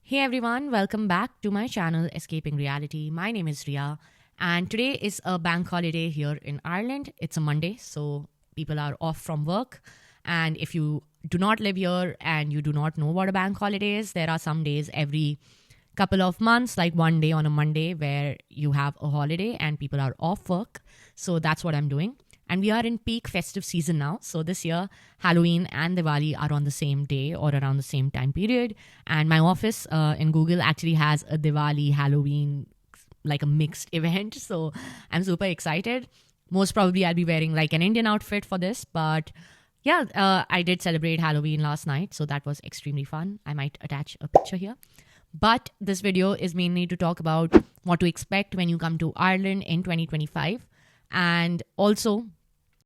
Hey everyone, welcome back to my channel Escaping Reality. My name is Ria, and today is a bank holiday here in Ireland. It's a Monday, so people are off from work. And if you do not live here and you do not know what a bank holiday is, there are some days every couple of months, like one day on a Monday, where you have a holiday and people are off work. So that's what I'm doing. And we are in peak festive season now. So this year, Halloween and Diwali are on the same day or around the same time period. And my office in Google actually has a Diwali Halloween, like a mixed event. So I'm super excited. Most probably, I'll be wearing like an Indian outfit for this. But yeah, I did celebrate Halloween last night. So that was extremely fun. I might attach a picture here. But this video is mainly to talk about what to expect when you come to Ireland in 2025. And also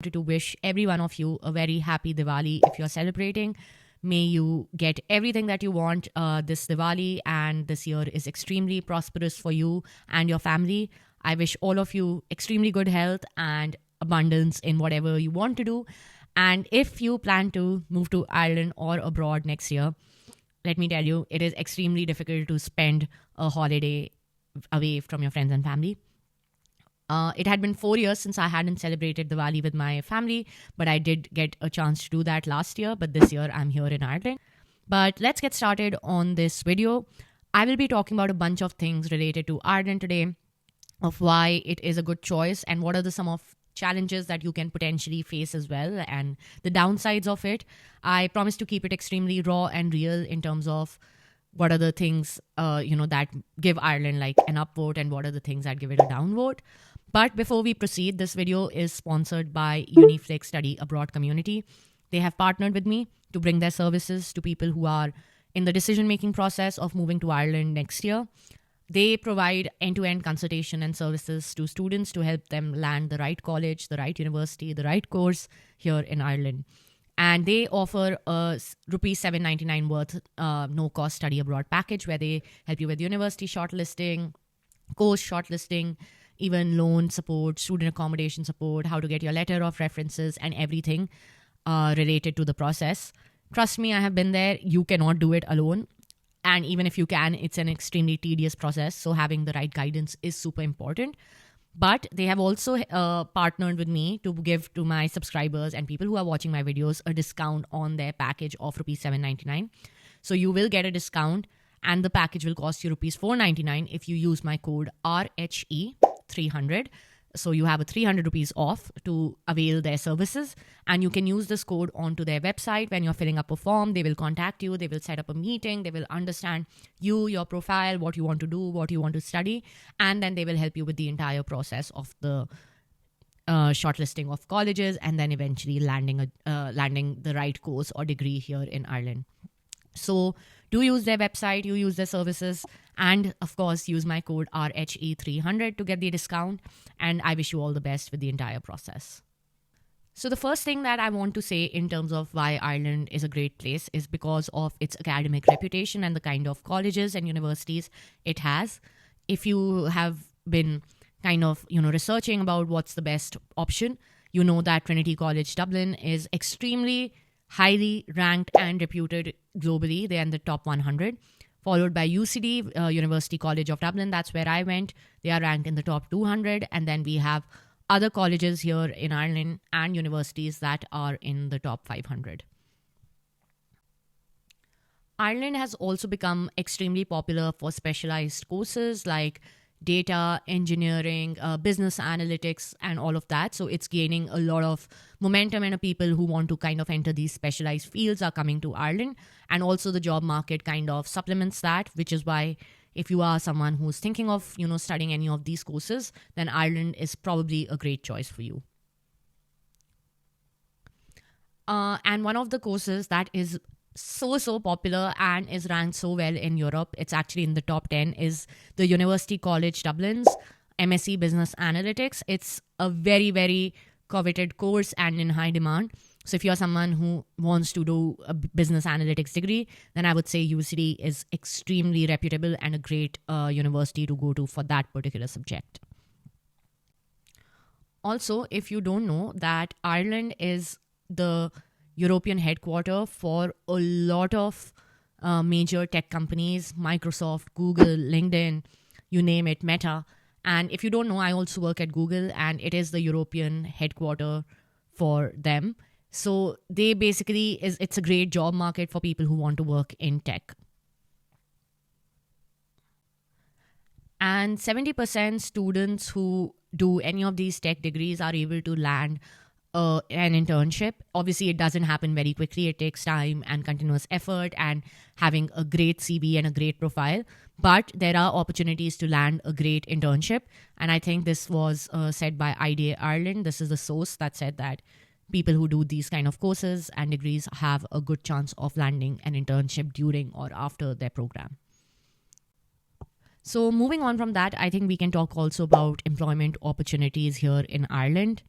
to wish every one of you a very happy Diwali if you're celebrating. May you get everything that you want this Diwali, and this year is extremely prosperous for you and your family. I wish all of you extremely good health and abundance in whatever you want to do. And if you plan to move to Ireland or abroad next year, let me tell you, it is extremely difficult to spend a holiday away from your friends and family. It had been 4 years since I hadn't celebrated Diwali with my family, but I did get a chance to do that last year. But this year I'm here in Ireland. But let's get started on this video. I will be talking about a bunch of things related to Ireland today, of why it is a good choice and what are some of challenges that you can potentially face as well and the downsides of it. I promise to keep it extremely raw and real in terms of what are the things that give Ireland like an upvote and what are the things that give it a downvote. But before we proceed, this video is sponsored by Uniflik Study Abroad community. They have partnered with me to bring their services to people who are in the decision-making process of moving to Ireland next year. They provide end-to-end consultation and services to students to help them land the right college, the right university, the right course here in Ireland. And they offer a rupees 799 worth no-cost study abroad package where they help you with university shortlisting, course shortlisting, even loan support, student accommodation support, how to get your letter of references, and everything related to the process. Trust me, I have been there. You cannot do it alone. And even if you can, it's an extremely tedious process. So having the right guidance is super important. But they have also partnered with me to give to my subscribers and people who are watching my videos a discount on their package of rupees 799. So you will get a discount and the package will cost you rupees 499 if you use my code RHE300. So you have a 300 rupees off to avail their services, and you can use this code onto their website. When you're filling up a form, they will contact you, they will set up a meeting, they will understand you, your profile, what you want to do, what you want to study, and then they will help you with the entire process of the shortlisting of colleges and then eventually landing the right course or degree here in Ireland. So do use their website, you use their services, and of course use my code RHE300 to get the discount. And I wish you all the best with the entire process. So the first thing that I want to say in terms of why Ireland is a great place is because of its academic reputation and the kind of colleges and universities it has. If you have been kind of, researching about what's the best option, you know that Trinity College Dublin is extremely highly ranked and reputed globally. They're in the top 100, followed by UCD, University College of Dublin. That's where I went. They are ranked in the top 200. And then we have other colleges here in Ireland and universities that are in the top 500. Ireland has also become extremely popular for specialized courses like data, engineering, business analytics, and all of that. So it's gaining a lot of momentum, and people who want to kind of enter these specialized fields are coming to Ireland. And also the job market kind of supplements that, which is why if you are someone who's thinking of, studying any of these courses, then Ireland is probably a great choice for you. And one of the courses that is so popular and is ranked so well in Europe, it's actually in the top 10, is the University College Dublin's MSc Business Analytics. It's a very, very coveted course and in high demand. So if you're someone who wants to do a business analytics degree, then I would say UCD is extremely reputable and a great university to go to for that particular subject. Also, if you don't know that Ireland is the European headquarter for a lot of major tech companies: Microsoft, Google, LinkedIn, you name it, Meta. And if you don't know, I also work at Google, and it is the European headquarter for them. So they basically it's a great job market for people who want to work in tech. And 70% students who do any of these tech degrees are able to land an internship. Obviously, it doesn't happen very quickly. It takes time and continuous effort and having a great CV and a great profile. But there are opportunities to land a great internship. And I think this was said by IDA Ireland. This is the source that said that people who do these kind of courses and degrees have a good chance of landing an internship during or after their program. So, moving on from that, I think we can talk also about employment opportunities here in Ireland.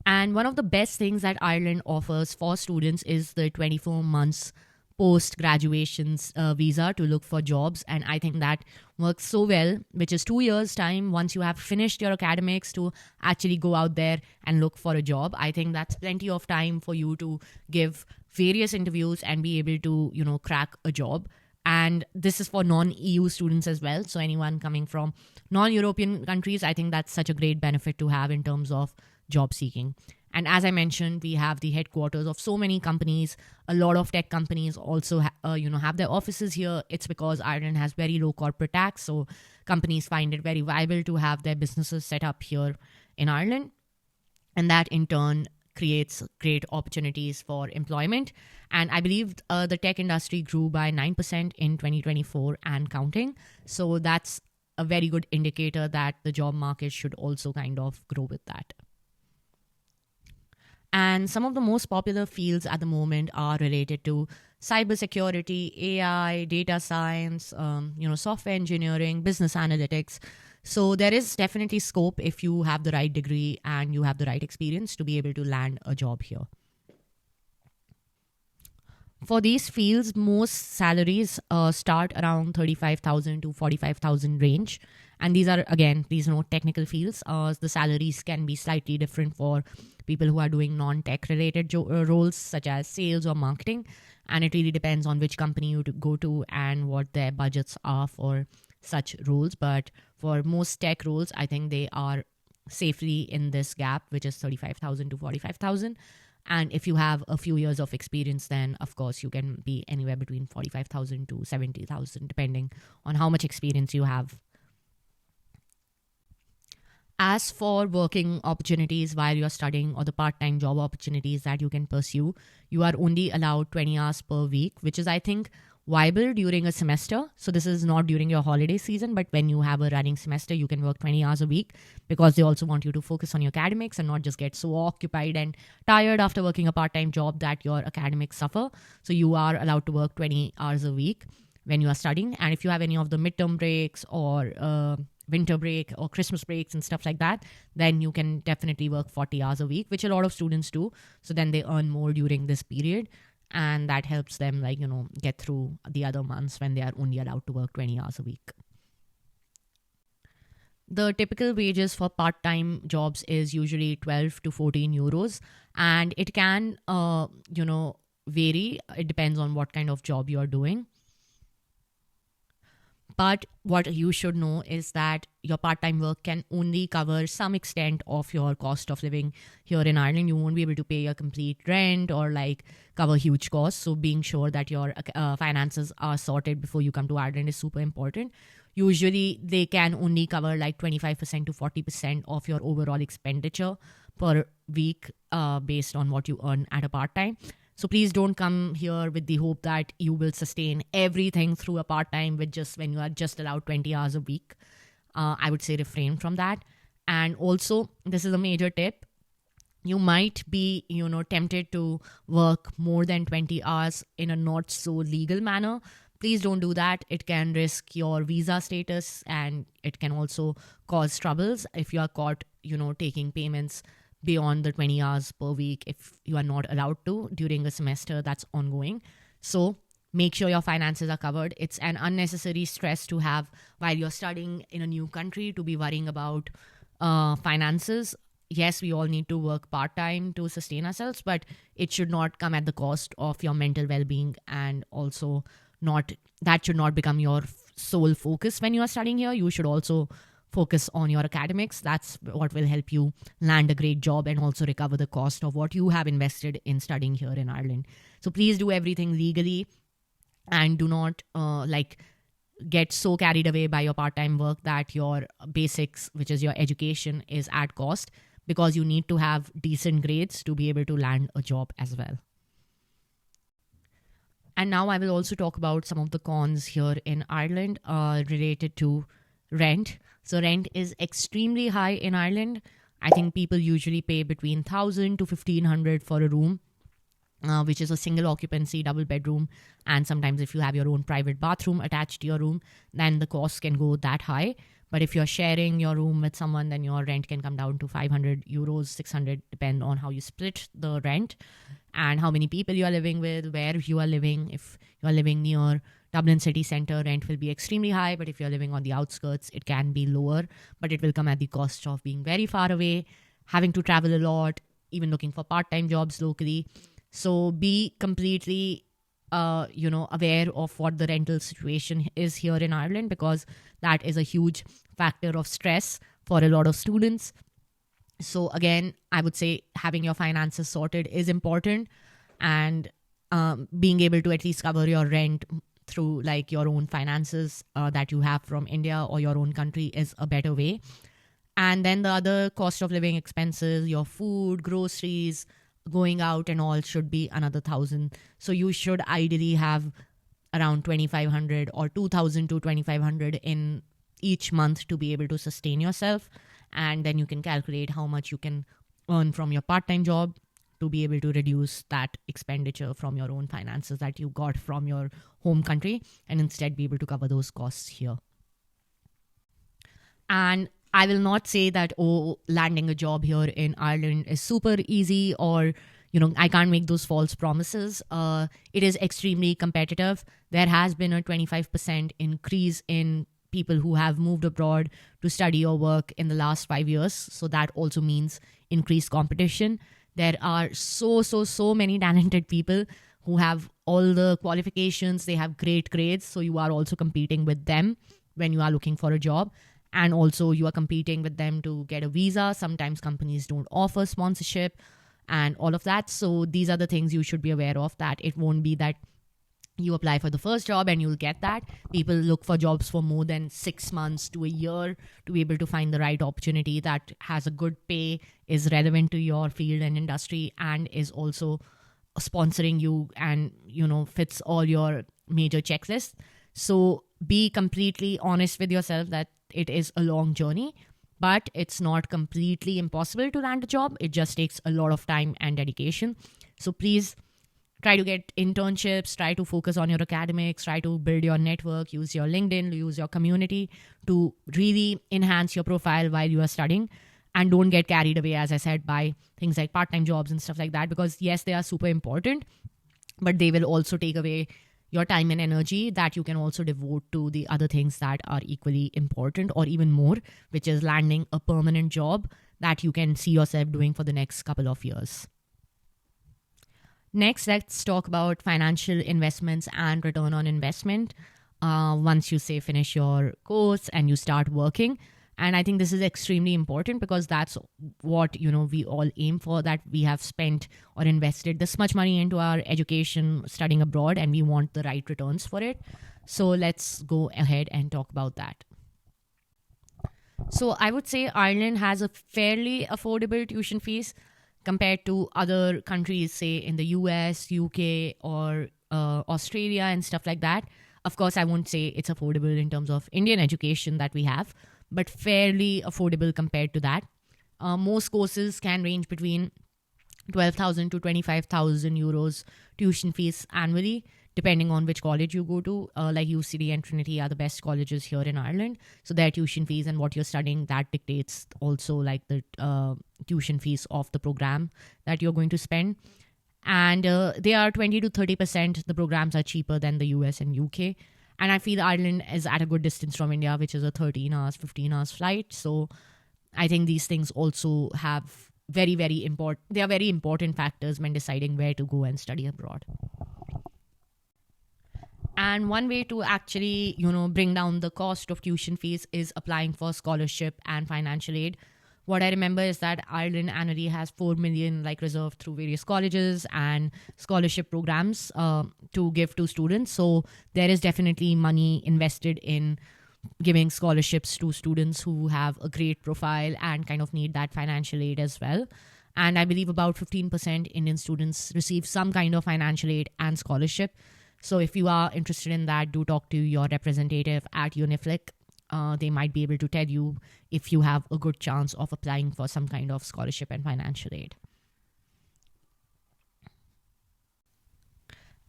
And one of the best things that Ireland offers for students is the 24 months post graduation's visa to look for jobs. And I think that works so well, which is 2 years' time once you have finished your academics to actually go out there and look for a job. I think that's plenty of time for you to give various interviews and be able to, crack a job. And this is for non-EU students as well. So anyone coming from non-European countries, I think that's such a great benefit to have in terms of job seeking. And as I mentioned, we have the headquarters of so many companies. A lot of tech companies also, have their offices here. It's because Ireland has very low corporate tax, so companies find it very viable to have their businesses set up here in Ireland, and that in turn creates great opportunities for employment. And I believe the tech industry grew by 9% in 2024 and counting. So that's a very good indicator that the job market should also kind of grow with that. And some of the most popular fields at the moment are related to cybersecurity, AI, data science, software engineering, business analytics. So there is definitely scope if you have the right degree and you have the right experience to be able to land a job here. For these fields, most salaries start around 35,000 to 45,000 range. And these are, again, these technical fields. The salaries can be slightly different for people who are doing non-tech related roles such as sales or marketing. And it really depends on which company you go to and what their budgets are for such roles. But for most tech roles, I think they are safely in this gap, which is 35,000 to 45,000. And if you have a few years of experience, then of course you can be anywhere between 45,000 to 70,000, depending on how much experience you have. As for working opportunities while you're studying or the part-time job opportunities that you can pursue, you are only allowed 20 hours per week, which is, I think, viable during a semester. So this is not during your holiday season, but when you have a running semester, you can work 20 hours a week because they also want you to focus on your academics and not just get so occupied and tired after working a part-time job that your academics suffer. So you are allowed to work 20 hours a week when you are studying. And if you have any of the midterm breaks or winter break or Christmas breaks and stuff like that, then you can definitely work 40 hours a week, which a lot of students do. So then they earn more during this period. And that helps them get through the other months when they are only allowed to work 20 hours a week. The typical wages for part-time jobs is usually 12 to 14 euros. And it can, vary. It depends on what kind of job you're doing. But what you should know is that your part-time work can only cover some extent of your cost of living here in Ireland. You won't be able to pay your complete rent or cover huge costs. So being sure that your finances are sorted before you come to Ireland is super important. Usually they can only cover 25% to 40% of your overall expenditure per week based on what you earn at a part-time. So please don't come here with the hope that you will sustain everything through a part-time when you are just allowed 20 hours a week. I would say refrain from that. And also, this is a major tip. You might be, tempted to work more than 20 hours in a not so legal manner. Please don't do that. It can risk your visa status and it can also cause troubles if you are caught, taking payments beyond the 20 hours per week if you are not allowed to during a semester that's ongoing. So make sure your finances are covered. It's an unnecessary stress to have while you're studying in a new country to be worrying about finances. yes, we all need to work part time to sustain ourselves, but it should not come at the cost of your mental well being, and also not that should not become your sole focus when you are studying here. You should also focus on your academics. That's what will help you land a great job and also recover the cost of what you have invested in studying here in Ireland. So please do everything legally, and do not get so carried away by your part-time work that your basics, which is your education, is at cost, because you need to have decent grades to be able to land a job as well. And now I will also talk about some of the cons here in Ireland related to rent. So rent is extremely high in Ireland. I think people usually pay between 1,000 to 1,500 for a room, which is a single occupancy double bedroom. And sometimes if you have your own private bathroom attached to your room, then the cost can go that high. But if you're sharing your room with someone, then your rent can come down to 500 euros, 600, depend on how you split the rent and how many people you are living with, where you are living. If you are living near Dublin city centre, rent will be extremely high. But if you're living on the outskirts, it can be lower. But it will come at the cost of being very far away, having to travel a lot, even looking for part-time jobs locally. So be completely, aware of what the rental situation is here in Ireland, because that is a huge factor of stress for a lot of students. So again, I would say having your finances sorted is important, and being able to at least cover your rent through like your own finances that you have from India or your own country is a better way. And then the other cost of living expenses, your food, groceries, going out and all should be another 1,000. So you should ideally have around 2,500 or 2,000 to 2,500 in each month to be able to sustain yourself. And then you can calculate how much you can earn from your part-time job to be able to reduce that expenditure from your own finances that you got from your home country, and instead be able to cover those costs here. And I will not say that, landing a job here in Ireland is super easy, or, I can't make those false promises. It is extremely competitive. There has been a 25% increase in people who have moved abroad to study or work in the last 5 years. So that also means increased competition. There are so many talented people who have all the qualifications. They have great grades. So you are also competing with them when you are looking for a job. And also you are competing with them to get a visa. Sometimes companies don't offer sponsorship and all of that. So these are the things you should be aware of, that it won't be that you apply for the first job and you'll get that. People look for jobs for more than 6 months to a year to be able to find the right opportunity that has a good pay, is relevant to your field and industry, and is also sponsoring you and, fits all your major checklists. So be completely honest with yourself that it is a long journey, but it's not completely impossible to land a job. It just takes a lot of time and dedication. So please try to get internships, try to focus on your academics, try to build your network, use your LinkedIn, use your community to really enhance your profile while you are studying. And don't get carried away, as I said, by things like part-time jobs and stuff like that, because yes, they are super important, but they will also take away your time and energy that you can also devote to the other things that are equally important or even more, which is landing a permanent job that you can see yourself doing for the next couple of years. Next, let's talk about financial investments and return on investment once you say finish your course and you start working. And I think this is extremely important, because that's what, we all aim for, that we have spent or invested this much money into our education studying abroad, and we want the right returns for it. So let's go ahead and talk about that. So I would say Ireland has a fairly affordable tuition fees compared to other countries, say in the US, UK, or Australia and stuff like that. Of course, I won't say it's affordable in terms of Indian education that we have, but fairly affordable compared to that. Most courses can range between 12,000 to 25,000 euros tuition fees annually, depending on which college you go to. Like UCD and Trinity are the best colleges here in Ireland. So their tuition fees and what you're studying, that dictates also like the tuition fees of the program that you're going to spend. And they are 20 to 30%. The programs are cheaper than the US and UK. And I feel Ireland is at a good distance from India, which is a 13 hours, 15 hours flight. So I think these things also have very, very important, they are very important factors when deciding where to go and study abroad. And one way to actually, bring down the cost of tuition fees is applying for scholarship and financial aid. What I remember is that Ireland annually has 4 million like reserved through various colleges and scholarship programs to give to students. So there is definitely money invested in giving scholarships to students who have a great profile and kind of need that financial aid as well. And I believe about 15% Indian students receive some kind of financial aid and scholarship. So if you are interested in that, do talk to your representative at Uniflik. They might be able to tell you if you have a good chance of applying for some kind of scholarship and financial aid.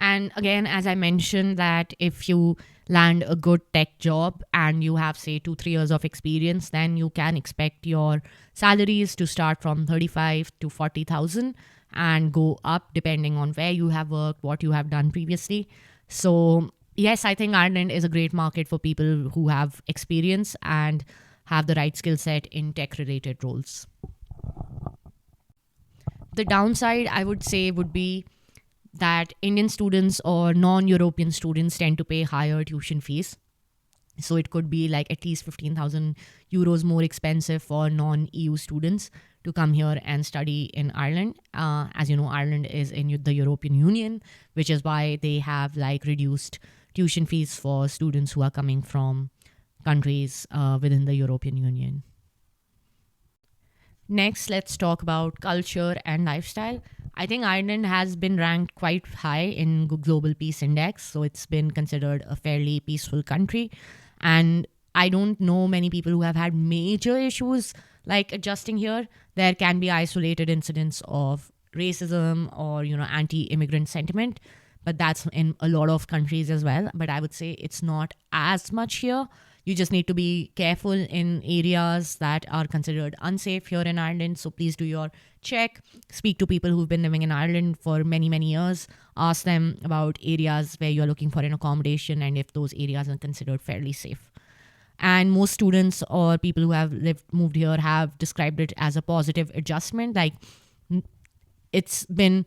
And again, as I mentioned, that if you land a good tech job and you have, say, 2-3 years of experience, then you can expect your salaries to start from 35 to 40,000 and go up depending on where you have worked, what you have done previously. So yes, I think Ireland is a great market for people who have experience and have the right skill set in tech related roles. The downside, I would say, would be that Indian students or non European students tend to pay higher tuition fees. So it could be like at least 15,000 euros more expensive for non EU students to come here and study in Ireland. As you know, Ireland is in the European Union, which is why they have like reduced tuition fees for students who are coming from countries within the European Union. Next, let's talk about culture and lifestyle. I think Ireland has been ranked quite high in Global Peace Index, so it's been considered a fairly peaceful country. And I don't know many people who have had major issues like adjusting here. There can be isolated incidents of racism or, anti-immigrant sentiment, but that's in a lot of countries as well. But I would say it's not as much here. You just need to be careful in areas that are considered unsafe here in Ireland. So please do your check. Speak to people who've been living in Ireland for many, many years. Ask them about areas where you're looking for an accommodation and if those areas are considered fairly safe. And most students or people who have moved here have described it as a positive adjustment. Like it's been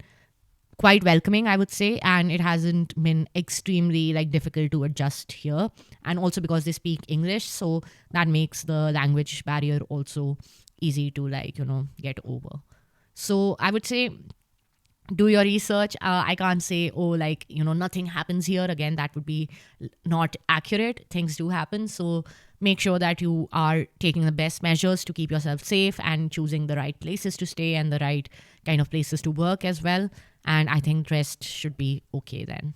quite welcoming, I would say, and it hasn't been extremely like difficult to adjust here. And also because they speak English, so that makes the language barrier also easy to get over. So I would say do your research. I can't say, nothing happens here. Again, that would be not accurate. Things do happen. So make sure that you are taking the best measures to keep yourself safe and choosing the right places to stay and the right kind of places to work as well. And I think rest should be okay then.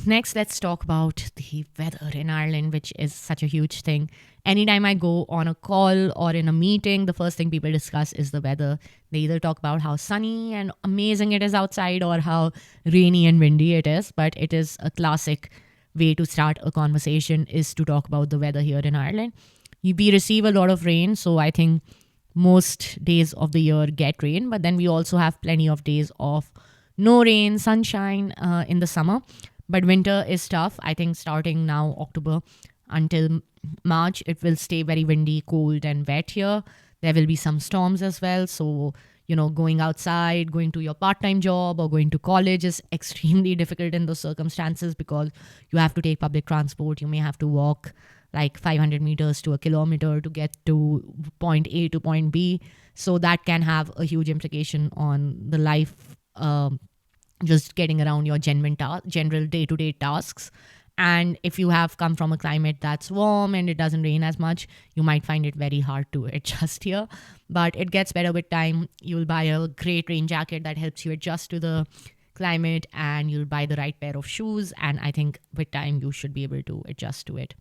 Next, let's talk about the weather in Ireland, which is such a huge thing. Anytime I go on a call or in a meeting, the first thing people discuss is the weather. They either talk about how sunny and amazing it is outside or how rainy and windy it is. But it is a classic way to start a conversation is to talk about the weather here in Ireland. We receive a lot of rain, so I think most days of the year get rain. But then we also have plenty of days of no rain, sunshine in the summer. But winter is tough. I think starting now, October until March, it will stay very windy, cold and wet here. There will be some storms as well. So, going outside, going to your part-time job or going to college is extremely difficult in those circumstances because you have to take public transport. You may have to walk like 500 meters to a kilometer to get to point A to point B. So that can have a huge implication on the life, just getting around your general day-to-day tasks. And if you have come from a climate that's warm and it doesn't rain as much, you might find it very hard to adjust here. But it gets better with time. You'll buy a great rain jacket that helps you adjust to the climate, and you'll buy the right pair of shoes. And I think with time, you should be able to adjust to it.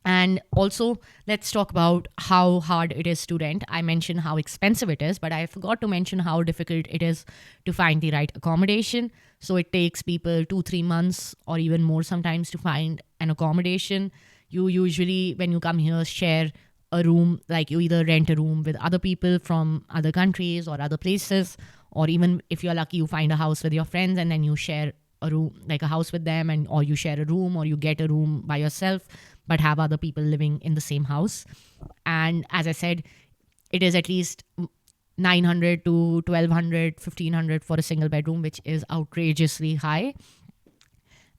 And also, let's talk about how hard it is to rent. I mentioned how expensive it is, but I forgot to mention how difficult it is to find the right accommodation. So it takes people 2-3 months or even more sometimes to find an accommodation. You usually, when you come here, share a room, like you either rent a room with other people from other countries or other places, or even if you're lucky, you find a house with your friends and then you share a room, like a house with them, and or you share a room or you get a room by yourself. but have other people living in the same house. And as I said, it is at least 900 to 1200, 1500 for a single bedroom, which is outrageously high.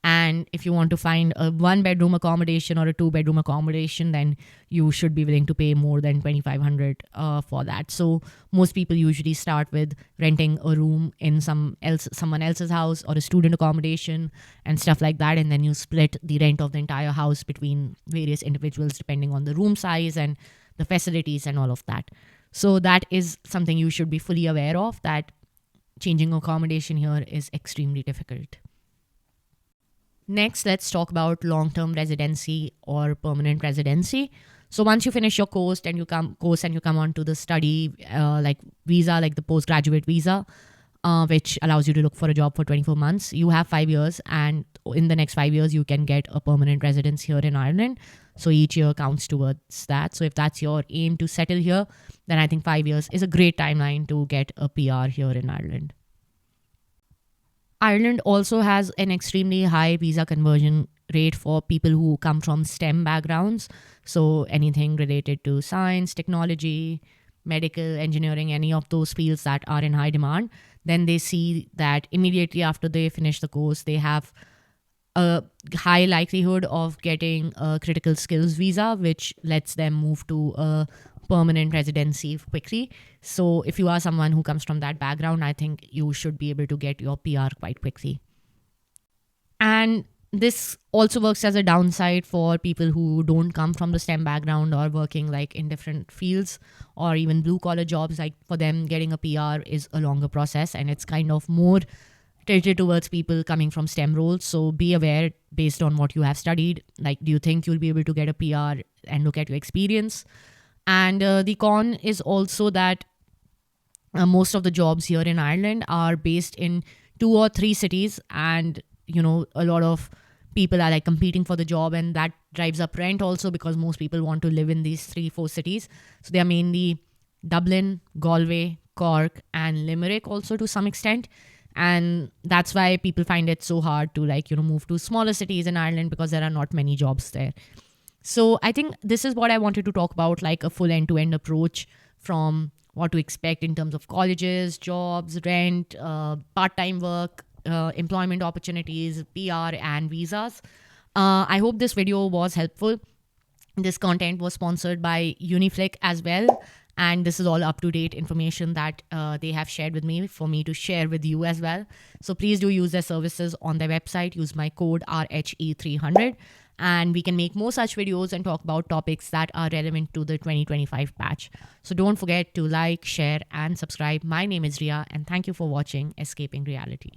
And if you want to find a one bedroom accommodation or a two bedroom accommodation, then you should be willing to pay more than 2500 for that. So most people usually start with renting a room in someone else's house or a student accommodation and stuff like that, and then you split the rent of the entire house between various individuals depending on the room size and the facilities and all of that. So that is something you should be fully aware of, that changing accommodation here is extremely difficult. Next, let's talk about long-term residency or permanent residency. So once you finish your course and you come on to the study like visa, like the postgraduate visa, which allows you to look for a job for 24 months. You have 5 years, and in the next 5 years, you can get a permanent residence here in Ireland. So each year counts towards that. So if that's your aim to settle here, then I think 5 years is a great timeline to get a PR here in Ireland. Ireland also has an extremely high visa conversion rate for people who come from STEM backgrounds. So anything related to science, technology, medical, engineering, any of those fields that are in high demand, then they see that immediately after they finish the course, they have a high likelihood of getting a critical skills visa, which lets them move to a permanent residency quickly. So if you are someone who comes from that background, I think you should be able to get your PR quite quickly. And this also works as a downside for people who don't come from the STEM background or working like in different fields or even blue collar jobs. Like for them, getting a PR is a longer process, and it's kind of more tilted towards people coming from STEM roles. So be aware based on what you have studied. Like, do you think you'll be able to get a PR, and look at your experience? And the con is also that most of the jobs here in Ireland are based in 2 or 3 cities, and a lot of people are like competing for the job, and that drives up rent also because most people want to live in these 3-4 cities. So they are mainly Dublin, Galway, Cork, and Limerick also to some extent. And that's why people find it so hard to move to smaller cities in Ireland, because there are not many jobs there. So I think this is what I wanted to talk about, like a full end-to-end approach from what to expect in terms of colleges, jobs, rent, part-time work, employment opportunities, PR, and visas. I hope this video was helpful. This content was sponsored by Uniflik as well. And this is all up-to-date information that they have shared with me for me to share with you as well. So please do use their services on their website. Use my code RHE300. And we can make more such videos and talk about topics that are relevant to the 2025 batch. So don't forget to like, share, and subscribe. My name is Ria, and thank you for watching Escaping Reality.